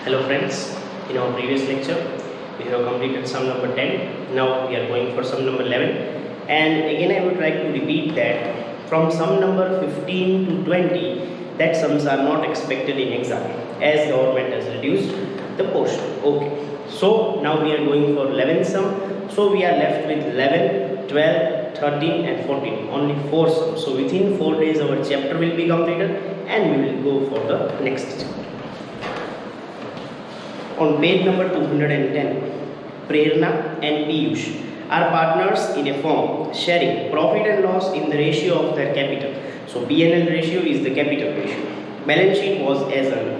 Hello friends, in our previous lecture we have completed sum number 10. Now we are going for sum number 11, and again I would like to repeat that from sum number 15 to 20 that sums are not expected in exam as government has reduced the portion. Okay, so now we are going for 11 sum, so we are left with 11, 12, 13 and 14, only 4 sums. So within 4 days our chapter will be completed and we will go for the next chapter. On page number 210, Prerna and Piyush are partners in a firm sharing profit and loss in the ratio of their capital. So P&L ratio is the capital ratio. Balance sheet was as under: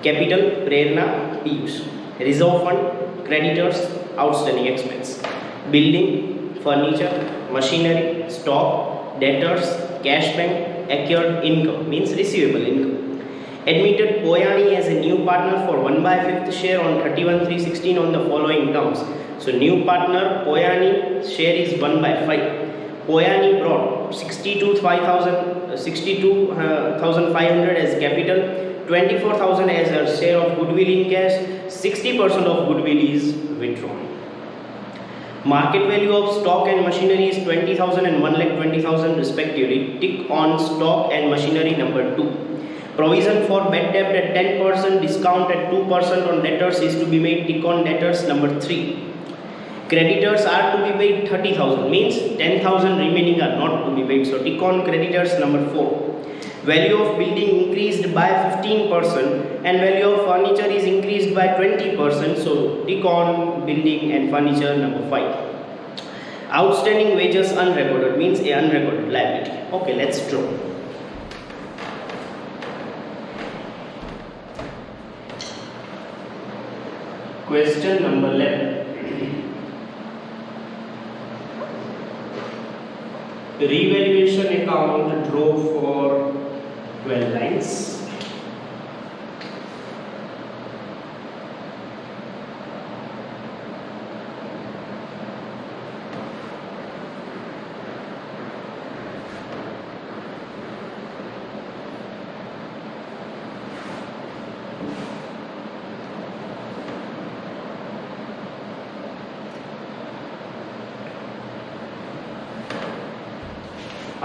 capital Prerna, Piyush; reserve fund, creditors, outstanding expense; building, furniture, machinery, stock, debtors, cash bank, accrued income means receivable income. Admitted Poyani as a new partner for 1/5 share on 31/3/16 on the following terms. So new partner Poyani share is 1/5. Poyani brought 62,500 as capital, 24,000 as a share of goodwill in cash, 60% of goodwill is withdrawn. Market value of stock and machinery is 20,000 and 1,20,000 respectively. Tick on stock and machinery number 2. Provision for bad debt at 10%, discount at 2% on debtors is to be made. Tick on debtors number 3. Creditors are to be paid 30,000, means 10,000 remaining are not to be paid. So tick on creditors number 4. Value of building increased by 15% and value of furniture is increased by 20%. So tick on building and furniture number 5. Outstanding wages unrecorded means a unrecorded liability. Okay, let's draw. Question number 11. The revaluation account draw for 12 lines.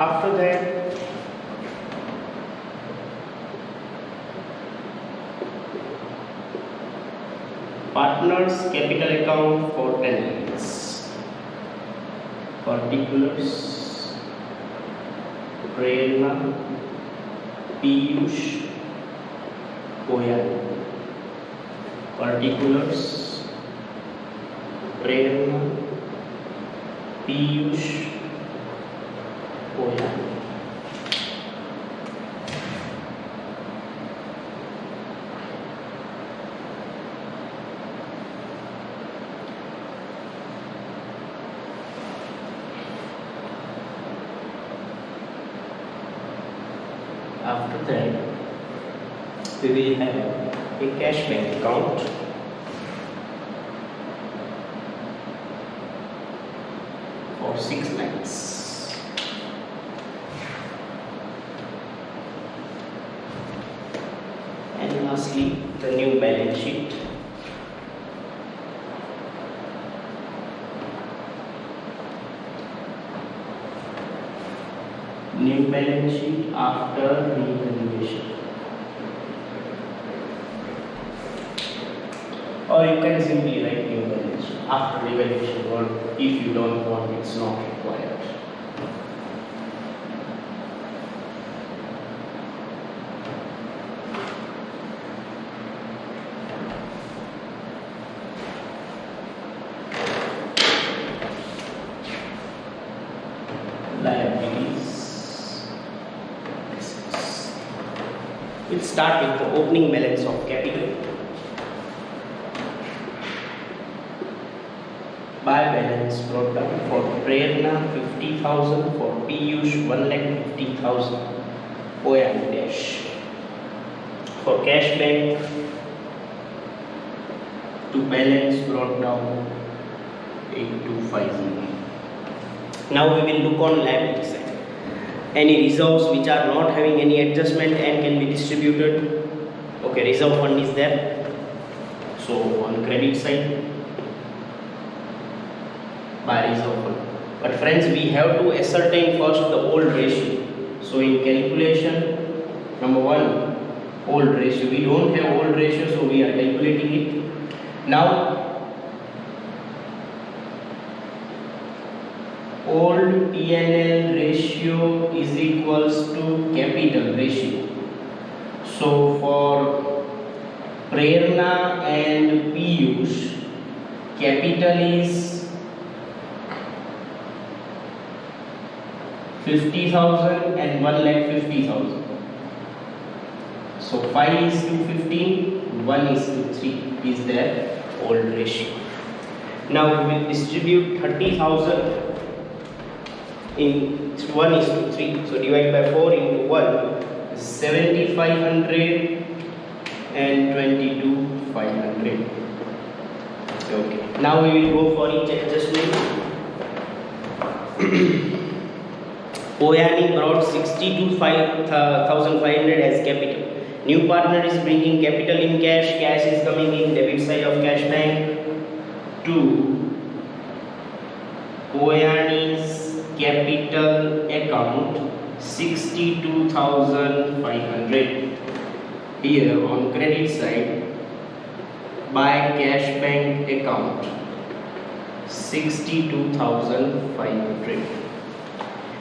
After that, partners capital account for 10 lines. Particulars Prerna, Piyush, Poyani. Particulars Prerna, Piyush, Poyani. After that, we will have a cash bank account for 6 lines. And lastly, the new balance sheet. New balance sheet after revaluation. Or you can simply write new balance sheet after revaluation, or if you don't want, it's not required. Liabilities. We'll start with the opening balance of capital. By balance brought down for Prerna 50,000, for Piyush 1,50,000, Poyani dash. For cash bank, to balance brought down 8250. Now we will look on liability side. Any reserves which are not having any adjustment and can be distributed. Okay, reserve fund is there. So on credit side, by reserve fund. But friends, we have to ascertain first the old ratio. So in calculation, number one, old ratio. We don't have old ratio, so we are calculating it. Now, old P&L ratio is equals to capital ratio. So for Prerna and Piyush, capital is 50,000 and 1,50,000. So 5 is to 15, 1 is to 3 is their old ratio. Now we will distribute 30,000 in 1 is to 3. So divide by 4 into 1 is 7,500 and 22,500. Okay. Now we will go for each adjustment. Oyani brought 62,500 as capital. New partner is bringing capital in cash. Cash is coming in debit side of cash bank to Oyani's capital account 62,500. Here on credit side, by cash bank account 62,500.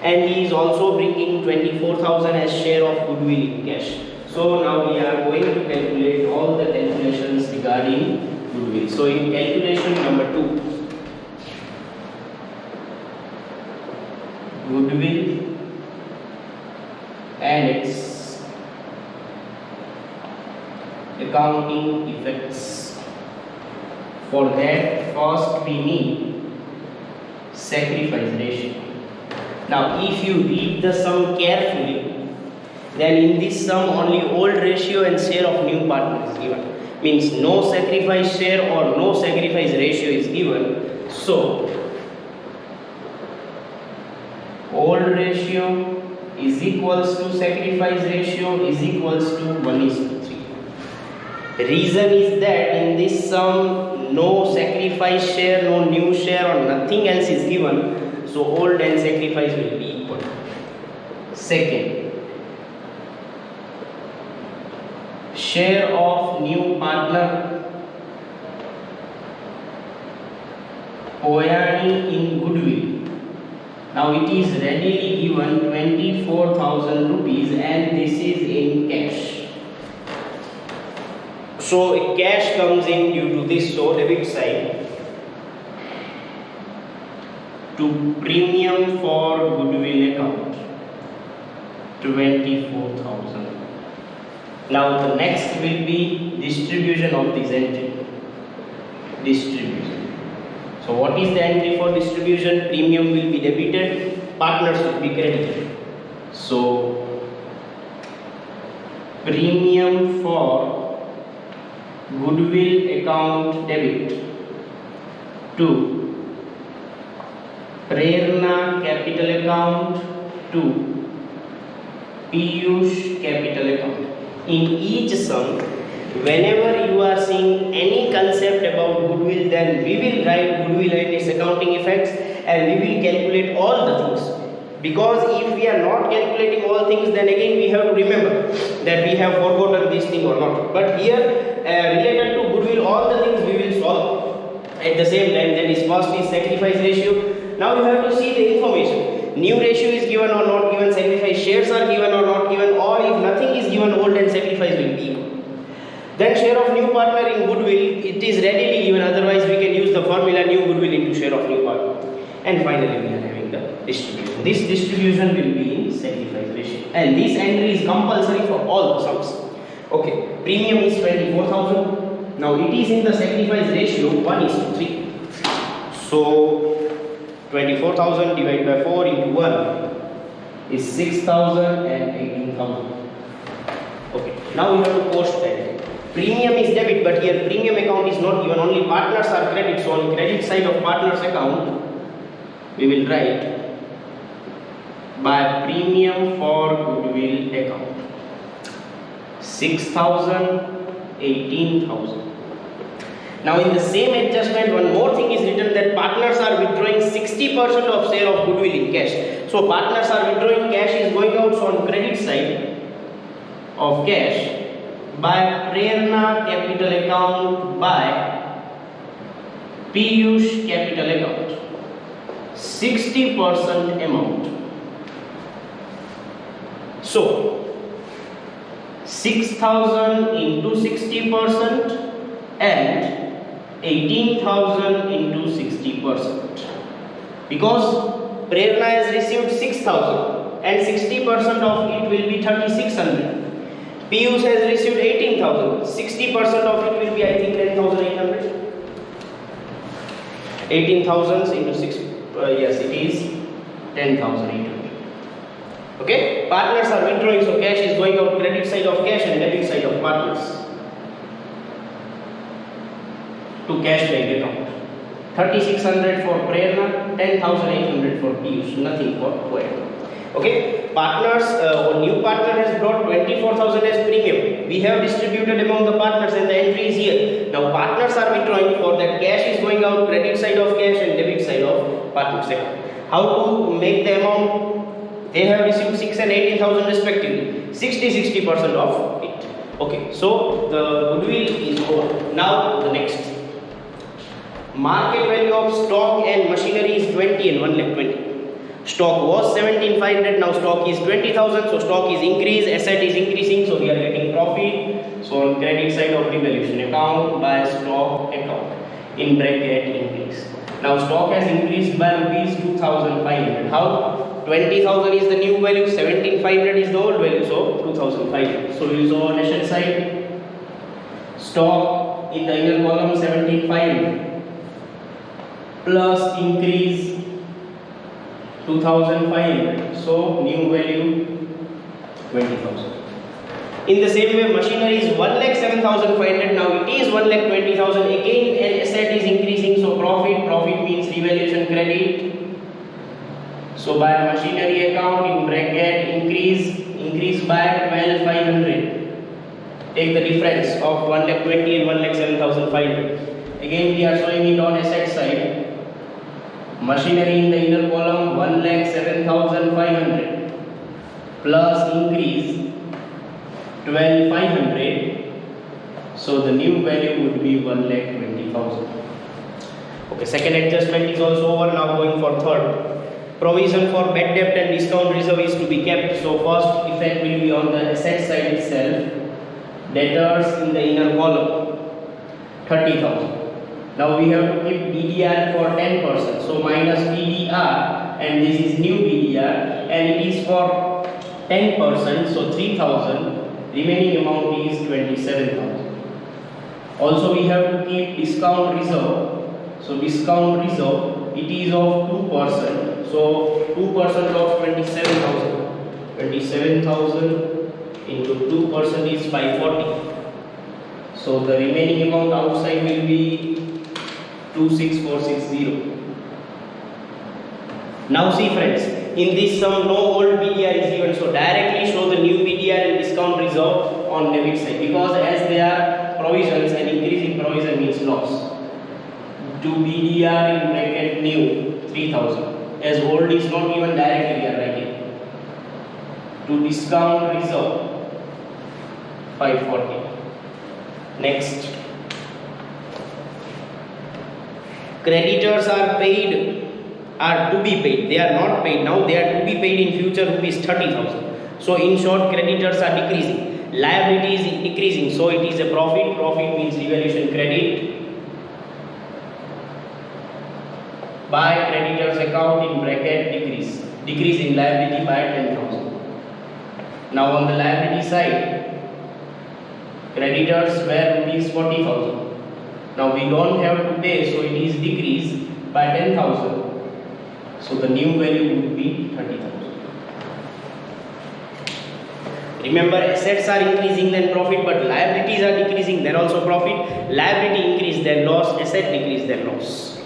And he is also bringing 24,000 as share of goodwill in cash. So now we are going to calculate all the calculations regarding goodwill. So in calculation number 2, goodwill and its accounting effects. For that, first we need sacrifice ratio. Now if you read the sum carefully, then in this sum only old ratio and share of new partner is given. Means no sacrifice share or no sacrifice ratio is given. So old ratio is equals to sacrifice ratio is equals to 1:3. Reason is that in this sum no sacrifice share, no new share or nothing else is given. So old and sacrifice will be equal. Second, share of new partner Oyani in goodwill. Now it is readily given 24,000 rupees and this is in cash. So cash comes in due to this, so debit side to premium for goodwill account 24,000. Now the next will be distribution of this entry. Distribution. So what is the entry for distribution? Premium will be debited, partners will be credited. So premium for goodwill account debit to Prerna capital account to Piyush capital account. In each sum, whenever you are seeing any concept about goodwill, then we will write goodwill and its accounting effects and we will calculate all the things. Because if we are not calculating all things, then again we have to remember that we have forgotten this thing or not. But here related to goodwill, all the things we will solve at the same time. That is, first is sacrifice ratio. Now you have to see the information. New ratio is given or not given, sacrifice shares are given or not given, or if nothing is given, old and sacrifice will be equal. Then share of new partner in goodwill, it is readily given, otherwise we can use the formula new goodwill into share of new partner. And finally we are having the distribution. This distribution will be in sacrifice ratio. And this entry is compulsory for all the sums. Okay, premium is 24,000. Now it is in the sacrifice ratio 1:3. So 24,000 divided by 4 into 1 is 6,000 and 18,000. Okay, now we have to post that. Premium is debit, but here premium account is not given, only partners are credit. So on credit side of partners account, we will write by premium for goodwill account 6,000, 18,000. Now in the same adjustment, one more thing is written that partners are withdrawing 60% of share of goodwill in cash. So partners are withdrawing cash is going out, so on credit side of cash by Prerna capital account by Piyush capital account. 60% amount. So 6,000 into 60% and 18,000 into 60%. Because Prerna has received 6,000 and 60% of it will be 3,600. Piyush has received 18,000. 60% of it will be, I think, 10,800. 18,000 into 6. Yes, it is 10,800. Okay, partners are withdrawing, so cash is going out, credit side of cash and debit side of partners to cash bank account. 3,600 for Prerna, 10,800 for Piyush, nothing for whoever. Okay, partners, new partner has brought 24,000 as premium. We have distributed among the partners and the entry is here. Now partners are withdrawing, for that cash is going out, credit side of cash and debit side of partners account. How to make the amount? They have received 6 and 18,000 respectively. 60% of it. Okay, so the goodwill is over. Now the next. Market value of stock and machinery is 20 and 1,20,000. Stock was 17,500, now stock is 20,000, so stock is increased, asset is increasing, so we are getting profit. So on credit side of revaluation account by stock account, in bracket increase. Now stock has increased by rupees 2,500. How? 20,000 is the new value, 17,500 is the old value, so 2,500. So we use on asset side, stock in the inner column 17,500 plus increase 2,500, so new value 20,000. In the same way, machinery is 1,07,500. Now it is 1,20,000. Again, an asset is increasing, so profit means revaluation credit. So by machinery account, in bracket increase by 12,500. Take the difference of 1,20,000 and 1,07,500. Again, we are showing it on asset side. Machinery in the inner column 1,07,500 plus increase 12,500. So the new value would be 1,20,000. Okay, second adjustment is also over. Now going for third. Provision for bad debt and discount reserve is to be kept. So first effect will be on the asset side itself. Debtors in the inner column 30,000. Now we have to keep BDR for 10%. So minus BDR, and this is new BDR, and it is for 10%. So 3,000. Remaining amount is 27,000. Also we have to keep discount reserve. So discount reserve, it is of 2%. So 2% of 27,000. 27,000 into 2% is 540. So the remaining amount outside will be 26460. Now see friends, in this sum no old BDR is given, so directly show the new BDR and discount reserve on debit side, because as they are provisions and increase in provision means loss. To BDR in bracket new 3,000. As old is not given, directly we are writing. To discount reserve 540. Next. Creditors are to be paid. They are not paid now, they are to be paid in future rupees 30,000. So in short, creditors are decreasing. Liability is decreasing, so it is a profit. Profit means revaluation credit by creditors account in bracket decrease. Decrease in liability by 10,000. Now on the liability side, creditors were rupees 40,000. Now we don't have to pay, so it is decreased by 10,000. So the new value would be 30,000. Remember, assets are increasing then profit, but liabilities are decreasing then also profit. Liability increase then loss, asset decrease then loss.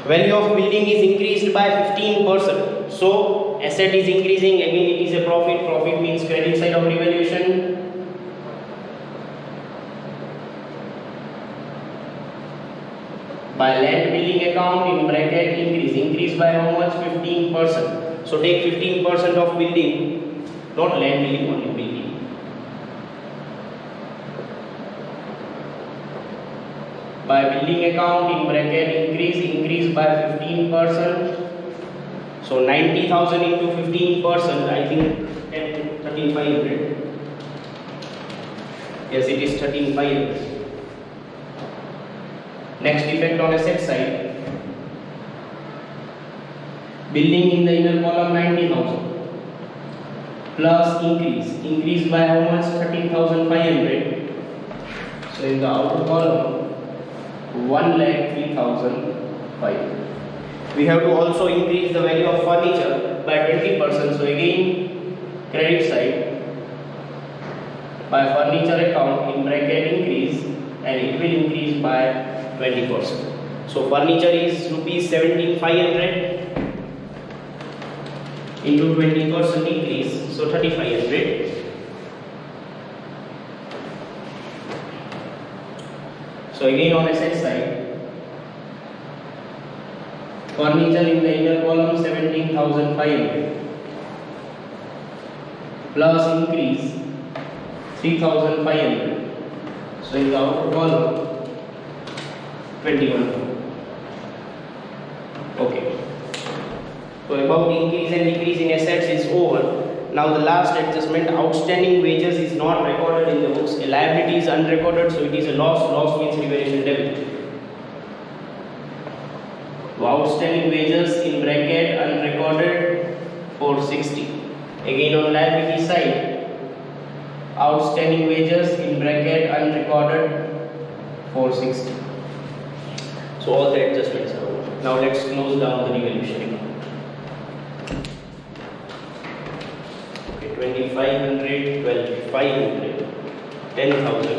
Value of building is increased by 15%. So asset is increasing, again it is a profit. Profit means credit side of revaluation. By land billing account in bracket increase by how much? 15%. So take 15% of building, not land billing, only building. By building account in bracket increase by 15%. So 90,000 into 15%, I think 13,500. Yes, it is 13,500. Next effect on asset side. Building in the inner column 90,000 plus increase by how much? 13,500. So in the outer column 1,03,500. We have to also increase the value of furniture by 20%. So again credit side, by furniture account in bracket increase, and it will increase by 20%. So furniture is rupees 17,500 into 20% increase, so 3,500. So again on asset side, furniture in the inner column 17,500 plus increase 3,500. So in the outer column 21. Okay. So about increase and decrease in assets is over. Now the last adjustment, outstanding wages is not recorded in the books. A liability is unrecorded, so it is a loss. Loss means revaluation debit. So outstanding wages in bracket unrecorded 460. Again on liability side, outstanding wages in bracket unrecorded 460. So all the adjustments are over. Now let's close down the revaluation account. Okay, 2,500, 12,500, 10,000,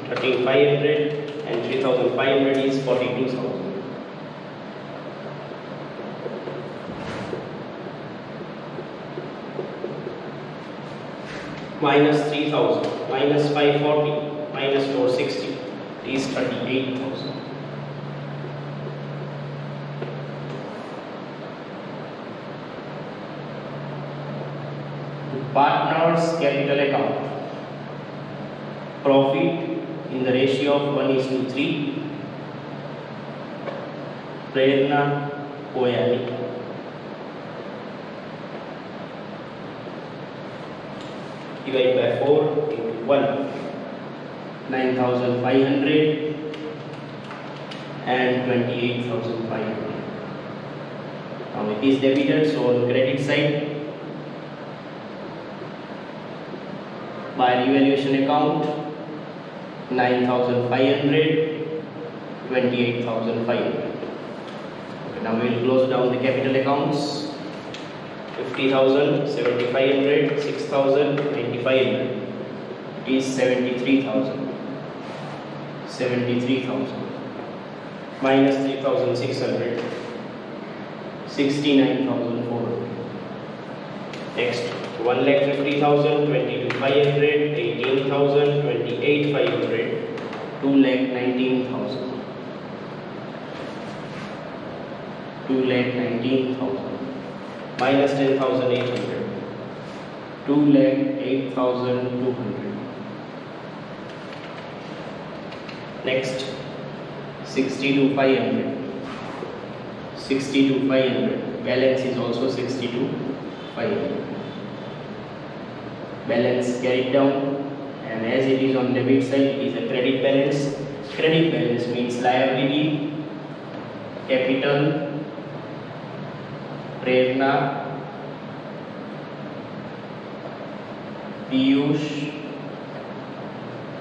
13,500 and 3,500 is 42,000. Minus 3,000, minus 540, minus 460 is 38,000. Partners capital account. Profit in the ratio of 1:3. Prerna Koyali. Divide by 4 into 1. 9,500 and 28,500. Now it is debited, so on credit side, by revaluation account 9,500, 28,500. Okay, now we will close down the capital accounts. 50,000, 7,500, 6,000, 9,500. It is 73,000. 73,000 minus 3,600. 69,400. Next, 1,50,000, 22,500, 18,000, 28,500, 2,19,000. 2,19,000 minus 10,800. 2,08,200. Next, 62,500. 62,500. Balance is also 62,500. Balance carried down, and as it is on debit side, it is a credit balance. Credit balance means liability, capital, Prerna, Piyush,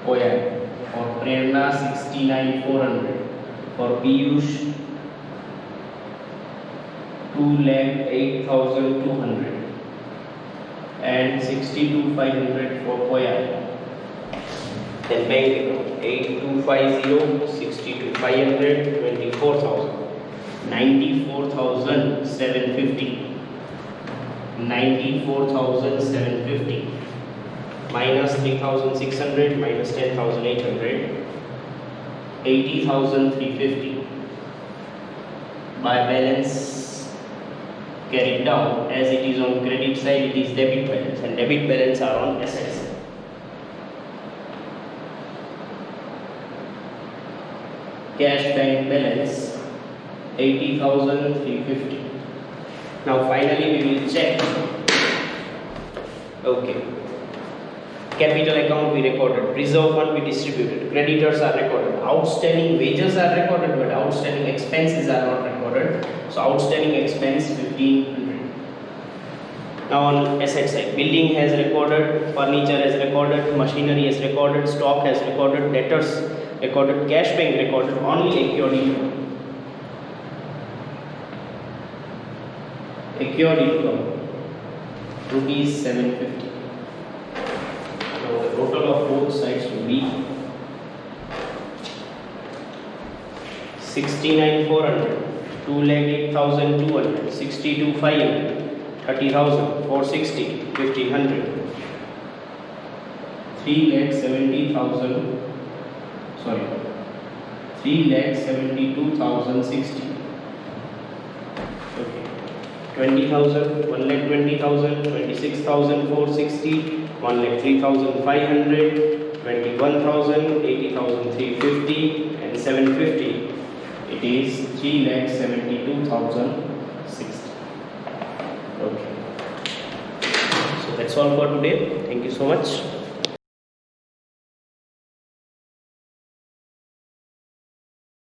Koyal. For Prerna 69,400. For Piyush 2,08,200 and 62,500 for Koyal. Then bank account 8250, 62,500, 24,000. 94,750. 94,750 minus 3,600 minus 10,800. 80,350 by balance carried down. As it is on credit side, it is debit balance, and debit balance are on asset side. Cash bank balance 80,350. Now finally we will check. Okay. Capital account we recorded, reserve fund we distributed, creditors are recorded, outstanding wages are recorded, but outstanding expenses are not recorded. So outstanding expense 1500. Now on asset side, building has recorded, furniture has recorded, machinery has recorded, stock has recorded, debtors recorded, cash bank recorded, only acquired income. Acquired income rupees 750. Now the total of both sides will be 69,400, 2,08,200, 62,500, 30,000, 460, 1,500, 3,70,000. Sorry, 3,72,060. Okay, 20,000, 1,20,000, 26,460, 1,03,500, 21,000, 80,350, and 750. It is 3,72,060. Okay. So that's all for today. Thank you so much.